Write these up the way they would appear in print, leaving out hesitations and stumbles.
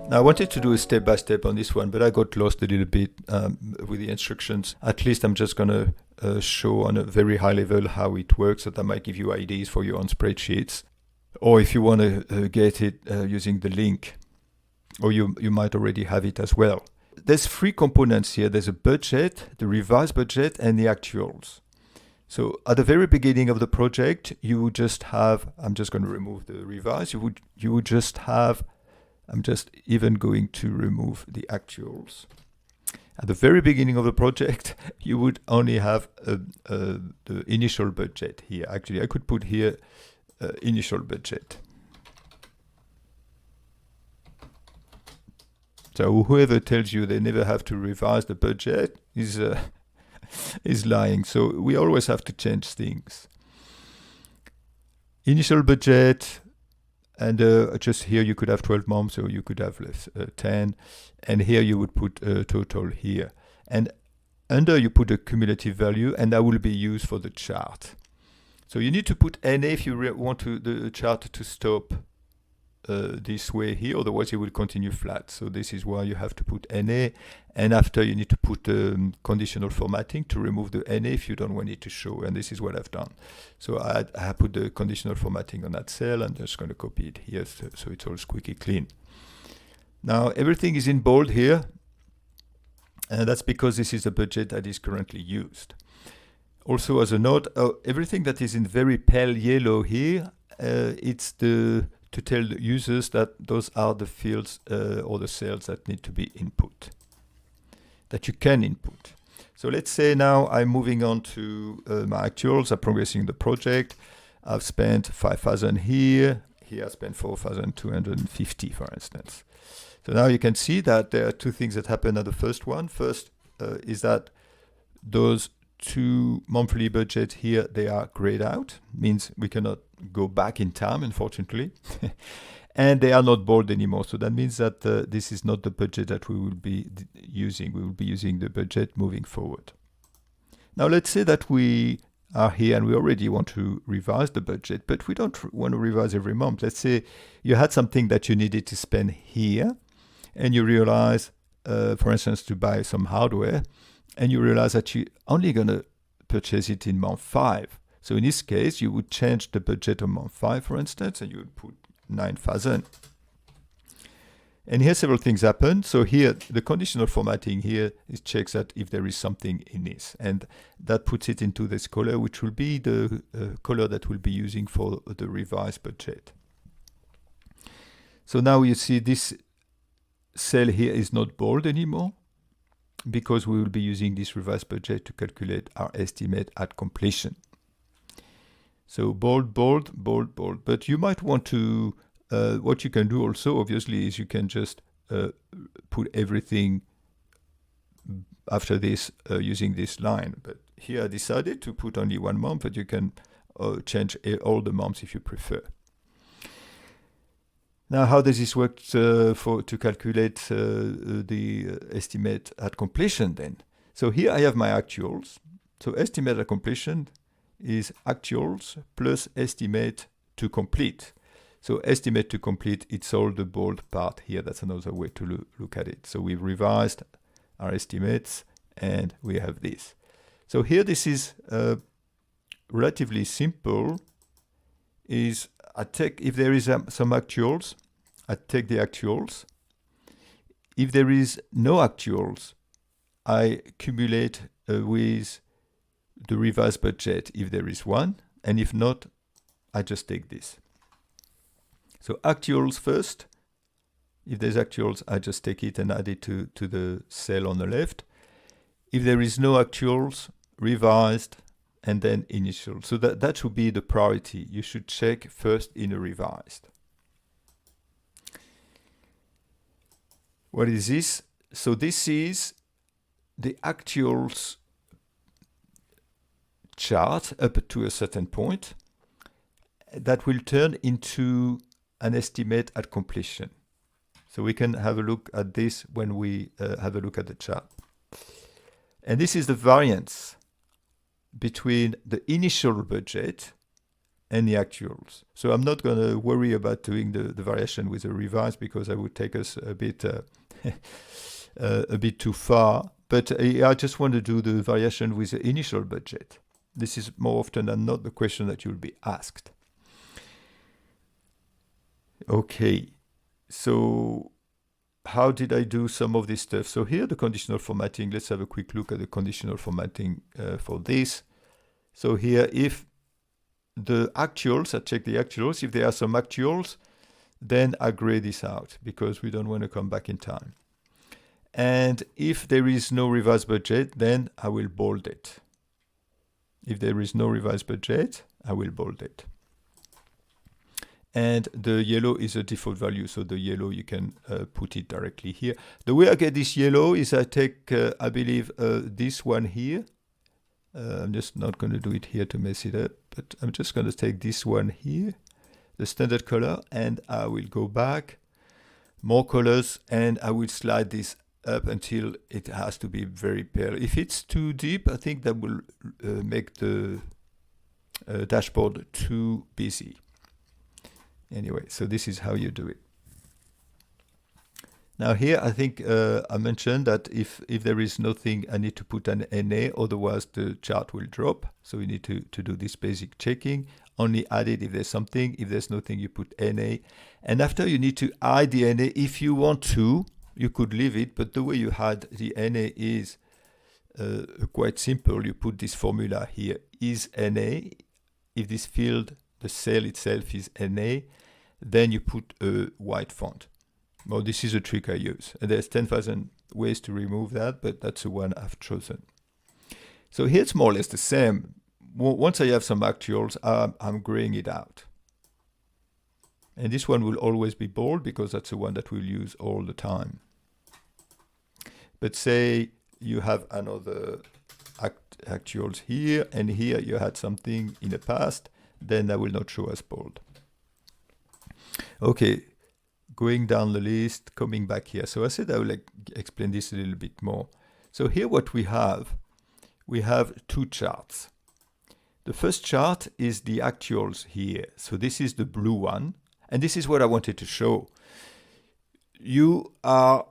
Now I wanted to do a step-by-step on this one, but I got lost a little bit with the instructions. At least I'm just going to show on a very high level how it works, so that might give you ideas for your own spreadsheets. Or if you want to get it using the link, or you might already have it as well. There's three components here. There's a budget, the revised budget, and the actuals. So at the very beginning of the project, you would just have, I'm just going to remove the revised, you would just have, I'm just even going to remove the actuals. At the very beginning of the project, you would only have the initial budget here. Actually, I could put here initial budget. So whoever tells you they never have to revise the budget is lying. So we always have to change things. Initial budget, and just here you could have 12 months, or you could have 10, and here you would put total here. And under you put a cumulative value, and that will be used for the chart. So you need to put NA if you want the chart to stop this way here, otherwise it will continue flat. So this is why you have to put NA, and after you need to put conditional formatting to remove the NA if you don't want it to show, and this is what I've done. So I put the conditional formatting on that cell. I'm just going to copy it here so it's all squeaky clean. Now everything is in bold here, and that's because this is the budget that is currently used. Also as a note, everything that is in very pale yellow here, it's to tell the users that those are the fields or the cells that need to be input, that you can input. So let's say now I'm moving on to my actuals. I'm progressing the project. I've spent 5,000 here. Here I spent 4,250, for instance. So now you can see that there are two things that happen at the first one. First is that those two monthly budget here, they are grayed out, means we cannot go back in time, unfortunately. And they are not bold anymore. So that means that this is not the budget that we will be using. We will be using the budget moving forward. Now let's say that we are here and we already want to revise the budget, but we don't want to revise every month. Let's say you had something that you needed to spend here, and you realize, for instance, to buy some hardware, and you realize that you're only going to purchase it in month 5. So in this case, you would change the budget on month 5, for instance, and you would put 9,000. And here several things happen. So here, the conditional formatting here is checks that if there is something in this, and that puts it into this color, which will be the color that we'll be using for the revised budget. So now you see this cell here is not bold anymore, because we will be using this revised budget to calculate our estimate at completion. So bold, bold, bold, bold. But you might want to, what you can do also, obviously, is you can just put everything after this using this line. But here I decided to put only 1 month, but you can change all the months if you prefer. Now, how does this work to calculate the estimate at completion then? So here I have my actuals. So estimate at completion is actuals plus estimate to complete. So estimate to complete, it's all the bold part here. That's another way to look at it. So we've revised our estimates and we have this. So here this is relatively simple. Is I take, if there is some actuals, I take the actuals. If there is no actuals, I accumulate with the revised budget if there is one, and if not, I just take this. So actuals first. If there's actuals, I just take it and add it to the cell on the left. If there is no actuals, revised, and then initial. So that should be the priority. You should check first in a revised. What is this? So this is the actuals chart up to a certain point that will turn into an estimate at completion. So we can have a look at this when we have a look at the chart. And this is the variance between the initial budget and the actuals. So I'm not going to worry about doing the variation with a revise because that would take us a bit too far. But I just want to do the variation with the initial budget. This is more often than not the question that you'll be asked. Okay, so how did I do some of this stuff? So here the conditional formatting, let's have a quick look at the conditional formatting for this. So here, if the actuals, I check the actuals, if there are some actuals, then I gray this out because we don't want to come back in time. And if there is no revised budget, then I will bold it. If there is no revised budget, I will bold it. And the yellow is a default value, so the yellow you can put it directly here. The way I get this yellow is I take, I believe, this one here. I'm just not going to do it here to mess it up, but I'm just going to take this one here, the standard color, and I will go back, more colors, and I will slide this up until it has to be very pale. If it's too deep, I think that will make the dashboard too busy. Anyway, so this is how you do it. Now here, I think I mentioned that if there is nothing, I need to put an NA, otherwise the chart will drop. So we need to do this basic checking. Only add it if there's something. If there's nothing, you put NA. And after, you need to hide the NA. If you want to, you could leave it, but the way you hide the NA is quite simple. You put this formula here, is NA. If this field, the cell itself is NA, then you put a white font. Well, this is a trick I use. And there's 10,000 ways to remove that, but that's the one I've chosen. So here it's more or less the same. Once I have some actuals, I'm graying it out. And this one will always be bold because that's the one that we'll use all the time. But say you have another actuals here, and here you had something in the past, then I will not show as bold. Okay, going down the list, coming back here. So I said I will explain this a little bit more. So here what we have two charts. The first chart is the actuals here. So this is the blue one, and this is what I wanted to show. You are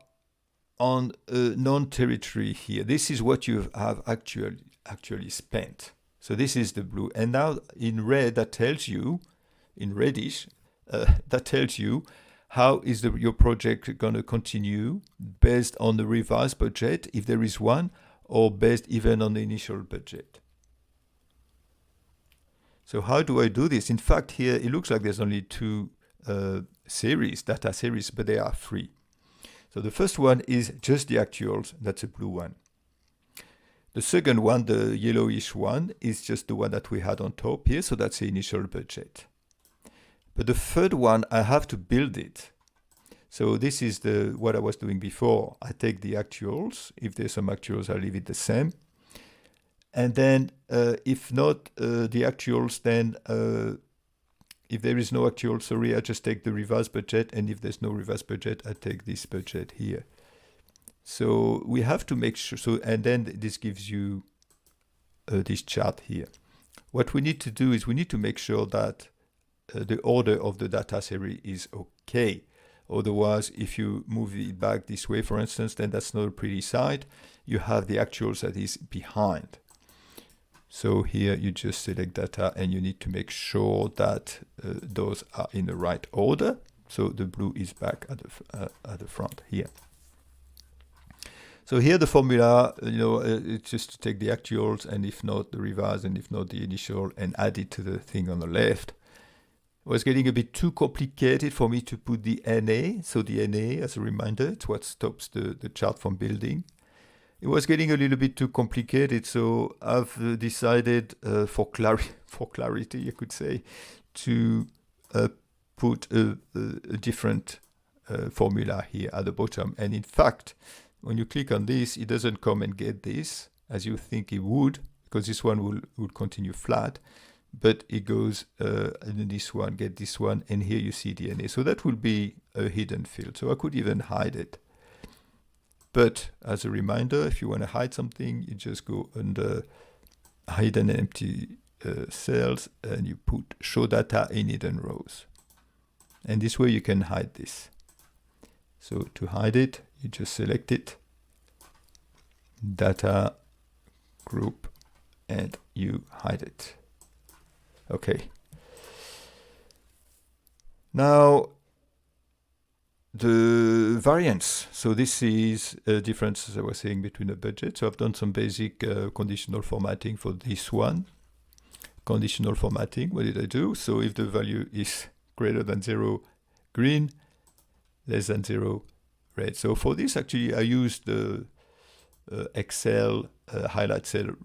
on a non-territory here. This is what you have actually spent. So this is the blue. And now in red, that tells you, in reddish, that tells you how is your project going to continue based on the revised budget, if there is one, or based even on the initial budget. So how do I do this? In fact, here it looks like there's only two data series, but they are three. So the first one is just the actuals, that's a blue one. The second one, the yellowish one, is just the one that we had on top here, so that's the initial budget. But the third one, I have to build it. So this is what I was doing before. I take the actuals. If there's some actuals, I leave it the same. And then if not the actuals, then if there is no actual, sorry, I just take the revised budget. And if there's no revised budget, I take this budget here. So we have to make sure, and then this gives you this chart here. What we need to do is we need to make sure that the order of the data series is okay. Otherwise, if you move it back this way, for instance, then that's not a pretty sight. You have the actuals that is behind. So here you just select data and you need to make sure that those are in the right order. So the blue is back at the front here. So here the formula, it's just to take the actuals and if not the revised and if not the initial and add it to the thing on the left. It was getting a bit too complicated for me to put the NA. So the NA, as a reminder, it's what stops the chart from building. It was getting a little bit too complicated, so I've decided, for clarity, you could say, to put a different formula here at the bottom. And in fact, when you click on this, it doesn't come and get this, as you think it would, because this one will continue flat. But it goes, and this one, get this one, and here you see DNA. So that will be a hidden field. So I could even hide it. But as a reminder, if you want to hide something, you just go under hide an empty cells and you put show data in hidden rows. And this way you can hide this. So to hide it, you just select it, data, group, and you hide it. Okay. Now, the variance. So this is a difference, as I was saying, between a budget. So I've done some basic conditional formatting for this one. Conditional formatting, what did I do? So if the value is greater than 0, green, less than 0, red. So for this, actually, I used the Excel highlight cell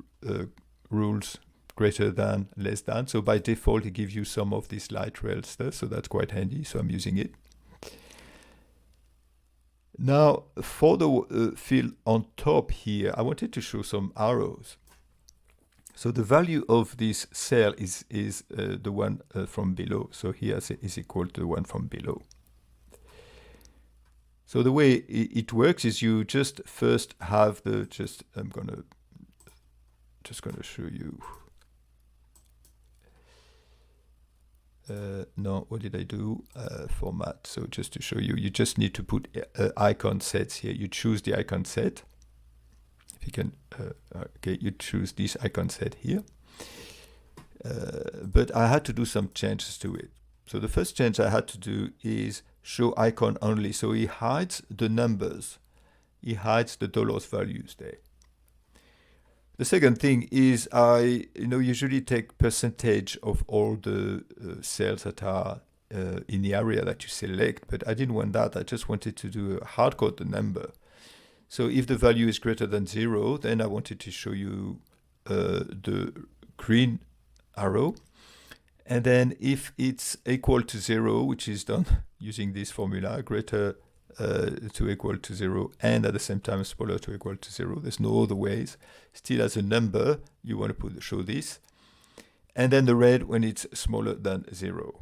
rules, greater than, less than. So by default, it gives you some of this light rail stuff. So that's quite handy. So I'm using it. Now, for the field on top here, I wanted to show some arrows. So the value of this cell is the one from below. So here is equal to the one from below. So the way it works is you just first have the I'm gonna show you. No, what did I do? Format. So just to show you, you just need to put icon sets here. You choose the icon set. If you can, okay, you choose this icon set here. But I had to do some changes to it. So the first change I had to do is show icon only. So he hides the numbers. He hides the dollars values there. The second thing is I usually take percentage of all the cells that are in the area that you select, but I didn't want that. I just wanted to do a hard code the number. So if the value is greater than 0, then I wanted to show you the green arrow. And then if it's equal to 0, which is done using this formula, greater to equal to 0, and at the same time smaller to equal to 0. There's no other ways. Still as a number, you want to show this. And then the red when it's smaller than 0.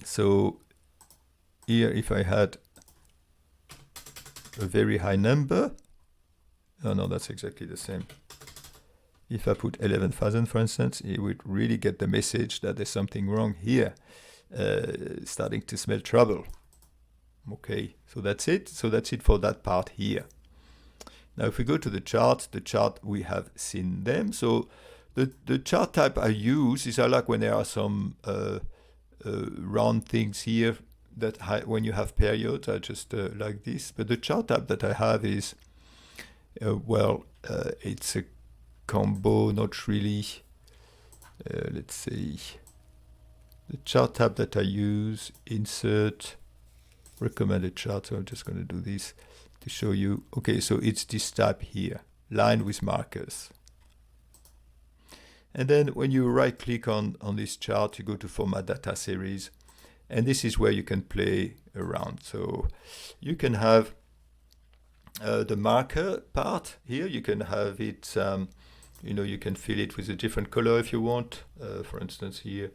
So here, if I had a very high number, no, that's exactly the same. If I put 11,000, for instance, it would really get the message that there's something wrong here, starting to smell trouble. Okay, so that's it. So that's it for that part here. Now, if we go to the chart, we have seen them. So the chart type I use is I like when there are some round things here that when you have periods, I just like this. But the chart type that I have is, it's a combo, not really. Let's see. The chart tab that I use, insert, recommended chart. So I'm just going to do this to show you. Okay, so it's this type here, line with markers. And then when you right click on this chart, you go to format data series. And this is where you can play around. So you can have the marker part here. You can have it, you can fill it with a different color if you want. For instance, here,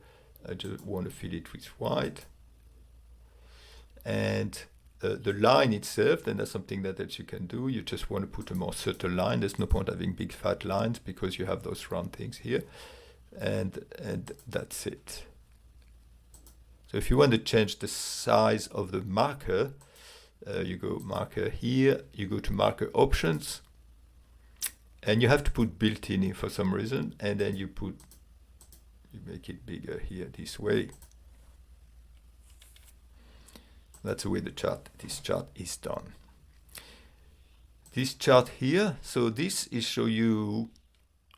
I just want to fill it with white. And the line itself, then that's something that you can do. You just want to put a more subtle line. There's no point having big fat lines because you have those round things here. And that's it. So if you want to change the size of the marker, you go marker here, you go to marker options, and you have to put built-in here for some reason, and then you make it bigger here this way. That's the way this chart is done. This chart here, so this is show you,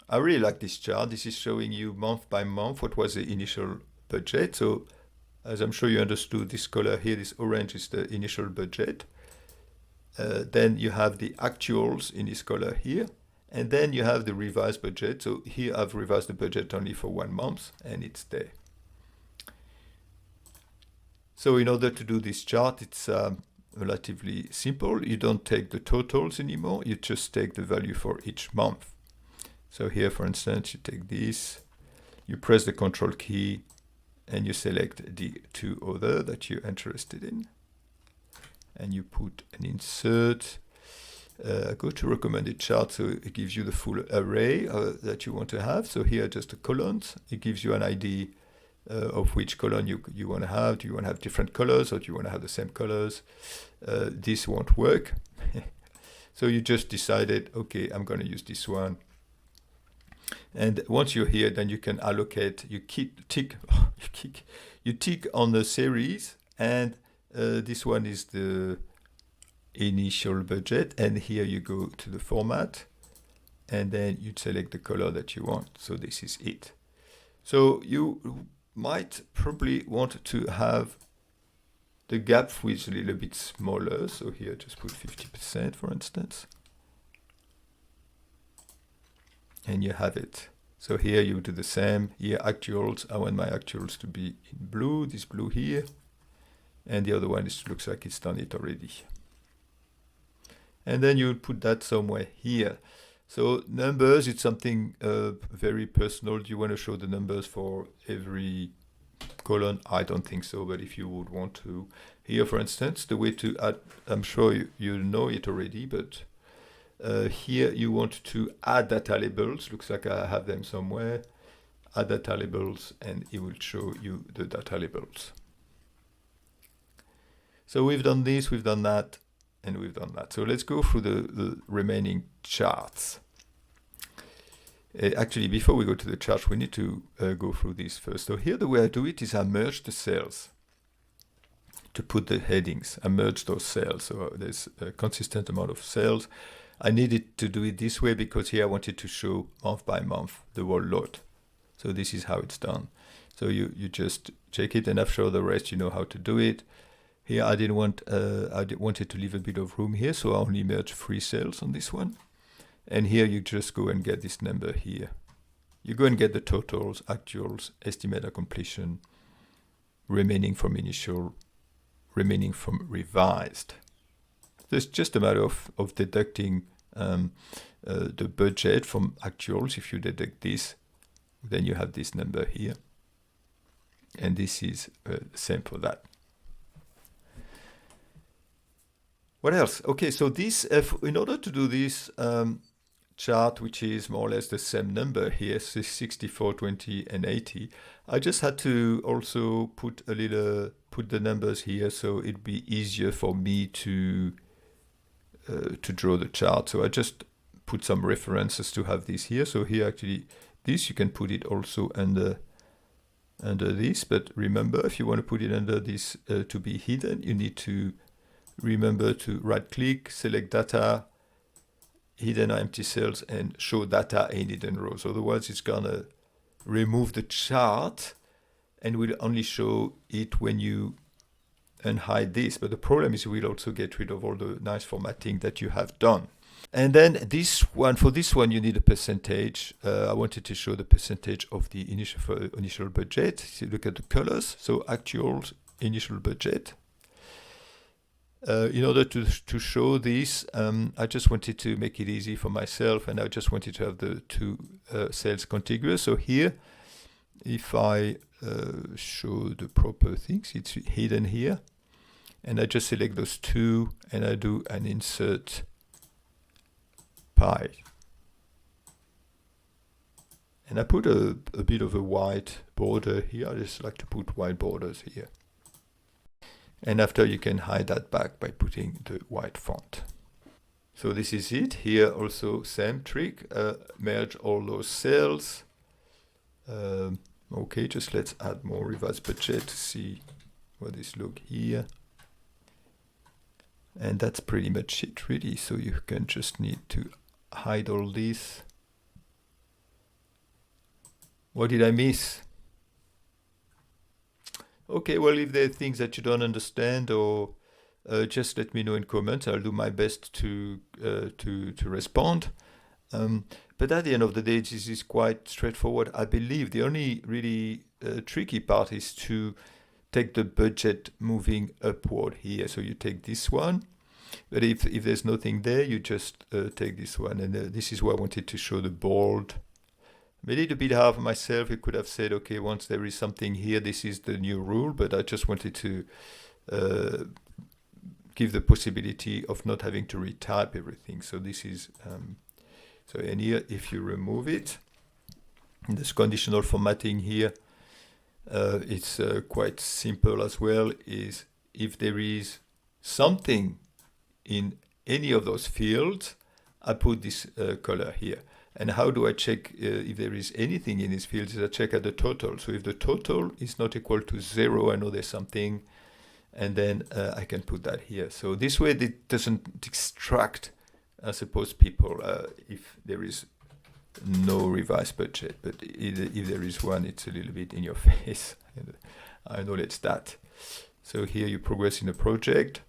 I really like this chart. This is showing you month by month what was the initial budget. So as I'm sure you understood, this color here, this orange is the initial budget. Then you have the actuals in this color here. And then you have the revised budget. So here I've revised the budget only for 1 month, and it's there. So in order to do this chart, it's relatively simple. You don't take the totals anymore. You just take the value for each month. So here, for instance, you take this, you press the Control key, and you select the 2 other that you're interested in. And you put an insert. go to recommended chart, so it gives you the full array that you want to have. So here just the columns. It gives you an idea of which column you want to have. Do you want to have different colors, or do you want to have the same colors? This won't work. So you just decided, okay, I'm going to use this one. And once you're here, then you can allocate, you tick on the series, and this one is the initial budget, and here you go to the format, and then you select the color that you want. So this is it. So you might probably want to have the gap width a little bit smaller. So here just put 50%, for instance. And you have it. So here you do the same. Here actuals, I want my actuals to be in blue, this blue here. And the other one looks like it's done it already. And then you put that somewhere here. So numbers, it's something very personal. Do you want to show the numbers for every column? I don't think so, but if you would want to. Here, for instance, the way to add, I'm sure you know it already, but here you want to add data labels. Looks like I have them somewhere. Add data labels, and it will show you the data labels. So we've done this, we've done that, and we've done that. So let's go through the remaining charts. Actually, before we go to the charts, we need to go through this first. So here the way I do it is I merge the cells to put the headings. I merge those cells, so there's a consistent amount of cells. I needed to do it this way because here I wanted to show month by month the whole lot. So this is how it's done. So you just check it, and after the rest you know how to do it. Here I wanted to leave a bit of room here, so I only merged 3 cells on this one. And here you just go and get this number here. You go and get the totals, actuals, estimate of completion, remaining from initial, remaining from revised. So it's just a matter of deducting the budget from actuals. If you deduct this, then you have this number here. And this is the same for that. What else? Okay, so this, in order to do this chart, which is more or less the same number here, 64, 20, and 80, I just had to also put the numbers here, so it'd be easier for me to draw the chart. So I just put some references to have this here. So here actually, this you can put it also under this, but remember, if you want to put it under this to be hidden, you need to remember to right-click, select data, hidden or empty cells, and show data in hidden rows. Otherwise, it's gonna remove the chart and will only show it when you unhide this. But the problem is we'll also get rid of all the nice formatting that you have done. And then this one, for this one, you need a percentage. I wanted to show the percentage of the initial budget. So look at the colors. So actuals, initial budget. In order to show this, I just wanted to make it easy for myself, and I just wanted to have the 2 cells contiguous. So here, if I show the proper things, it's hidden here, and I just select those 2, and I do an insert pie. And I put a bit of a white border here. I just like to put white borders here. And after you can hide that back by putting the white font. So this is it. Here also same trick, merge all those cells. Okay, just let's add more revised budget to see what this look here. And that's pretty much it really. So you can just need to hide all this. What did I miss? Okay, well, if there are things that you don't understand, or just let me know in comments. I'll do my best to respond. But at the end of the day, this is quite straightforward. I believe the only really tricky part is to take the budget moving upward here. So you take this one, but if there's nothing there, you just take this one. And this is why I wanted to show the bold. Made it a bit hard for myself. I could have said, okay, once there is something here, this is the new rule, but I just wanted to give the possibility of not having to retype everything. So this is, so and here, if you remove it, this conditional formatting here, it's quite simple as well, is if there is something in any of those fields, I put this color here. And how do I check if there is anything in these fields? I check at the total. So if the total is not equal to 0, I know there's something, and then I can put that here. So this way it doesn't extract, I suppose, people if there is no revised budget, but if there is one, it's a little bit in your face. I acknowledge that. So here you progress in a project,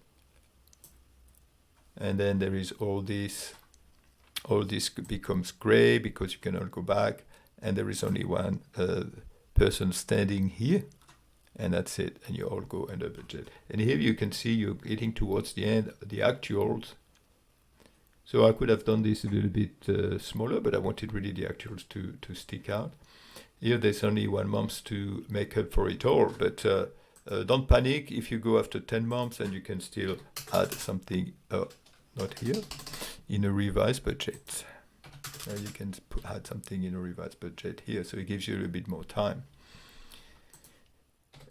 and then there is all this becomes gray because you cannot go back, and there is only one person standing here, and that's it, and you all go under budget. And here you can see you're getting towards the end, the actuals. So I could have done this a little bit smaller, but I wanted really the actuals to stick out. Here there's only 1 month to make up for it all, but don't panic if you go after 10 months, and you can still add something, not here, in a revised budget. You can add something in a revised budget here, so it gives you a little bit more time.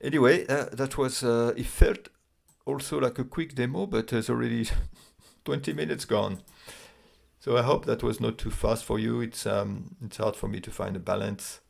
Anyway, that was, it felt also like a quick demo, but there's already 20 minutes gone. So I hope that was not too fast for you. It's hard for me to find a balance